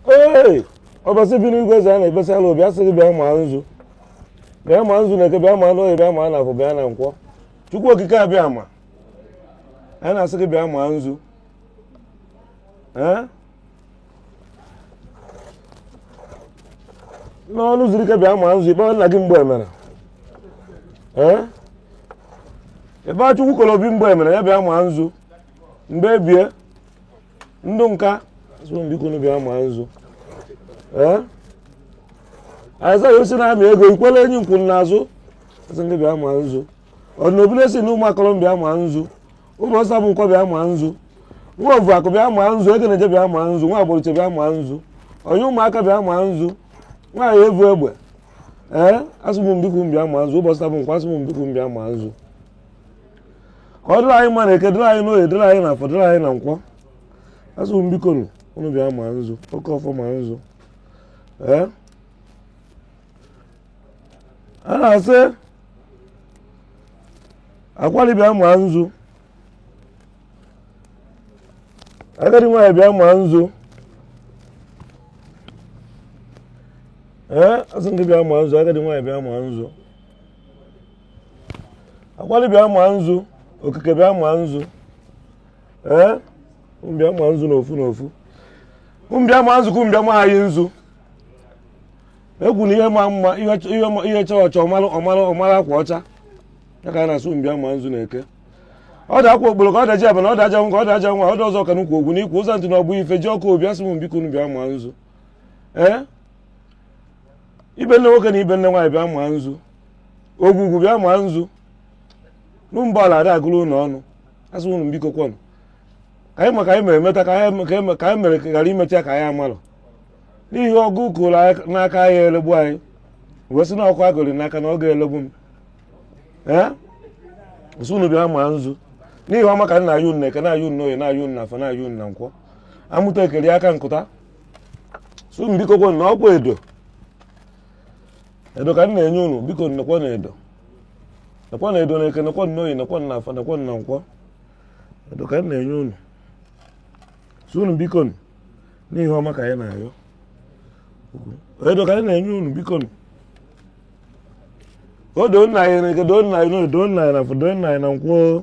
Ee, ọbọsị bi n'igwe eze a na-ebesala obi asị gị bịa ma nzu. Bịa ma nzu na-eke bịa ma n'oyi bịa ma n'afọ bịa na nkwọ. Chukwu okike abịa ma. Anyị na-asị gị bịa ma nzu. N'ọnụ zuru ike bịa ma nzu ikpe nna gị mgbe emere. Ebe Chukwu kọrọ obi mgbe emere ya bịa ma nzu. Mgbe ebie ndụ nka asụ mbiko nu bịa ma nzu. Aịzaya osi na-amị ego ikwele enyi nkwụ n'azụ asị ndị bịa ma nzu. Ọdịnobile si na ụmụ akọrọ bịa ma nzu. Ụmụ ọsa bụ nkọ bịa ma nzu. Nwa ovu akụ bịa ma nzu. Ekeneje bịa ma nzu. Nwa agbọrọche bịa ma nzu. Onye ụmụaka bịa ma nzu. Nwaanyị evu egbe asụ m mbiko bịa ma nzu. Ụbọchị tabụ nkwa asụ m mbiko bịa ma nzu. Ka ọ dịrị anyị mma na eke dịrị anyị n'oye dịrị anyị n'afọ dịrị anyị na nkwọ asụ m mbiko unu bịa ma nzu. Oke ọfọ ma nzu. A na-asị akwali bịa ma nzu. Agadi nwaanyị bịa ma nzu. Asị ndị bịa ma nzu. Agadi nwaanyị bịa ma nzu. Akwali bịa ma nzu. Okike bịa ma nzu. Mbịa ma nzu n'ofu n'ofu. Mbịa ma nzu kwụ mbịa ma anyị nzu. Egwu na ihe ma mma ihe chọọ ọchọ ọmara akwa ọcha. Ya ka a na-asụ mbịa ma nzu na-eke. Ọ dị akwa okporo ka ọ daji abana ọ daja nwa ọ daja nwa ọ dị ọzọ ka n'ukwu ogwu n'ikwu ụzọ ntị na ọbụ ife ji ọkụ obi asị m mbiko unu bịa ma nzu. Ibe nne nwoke na ibe nne nwaanyị bịa ma nzu. Ogwugwu bịa ma nzu. N'ụmụbọala adị agụrụ ụlọ ọnụ asị unu mbiko kwọnụ. Ka anyị maka anyị mere meta ka anyị mere ghara imecha ka anyị amalụ. N'ihi ọgụ kụrụ n'aka anyị elegbu anyị. Wee sị na ọkụ agụrụ n'aka na ọ ga-elegbu m. Ụsụ unu bịa ma nzu. N'ihi ọma ka nna ayụ nna eke na-ayụ nna oyi na-ayụ nna afọ na-ayụ nna nkwọ. Amụta ekeri aka nkụta. Sụ m biko kwọnụ na ọkwa edo. Edo ka m na-enye unu biko nnekwa na edo. Nekwa na edo na eke nekwa na oyi nekwa na afọ nekwa na nkwọ. Edo ka m na-enye unu. Sụ unu biko n'ihi ọma ka anyị na-ayọ. Edo ka anyị na-enye unu biko. O doo nna anyị na eke doo nna anyị na afọ doo nna anyị na nkwọ.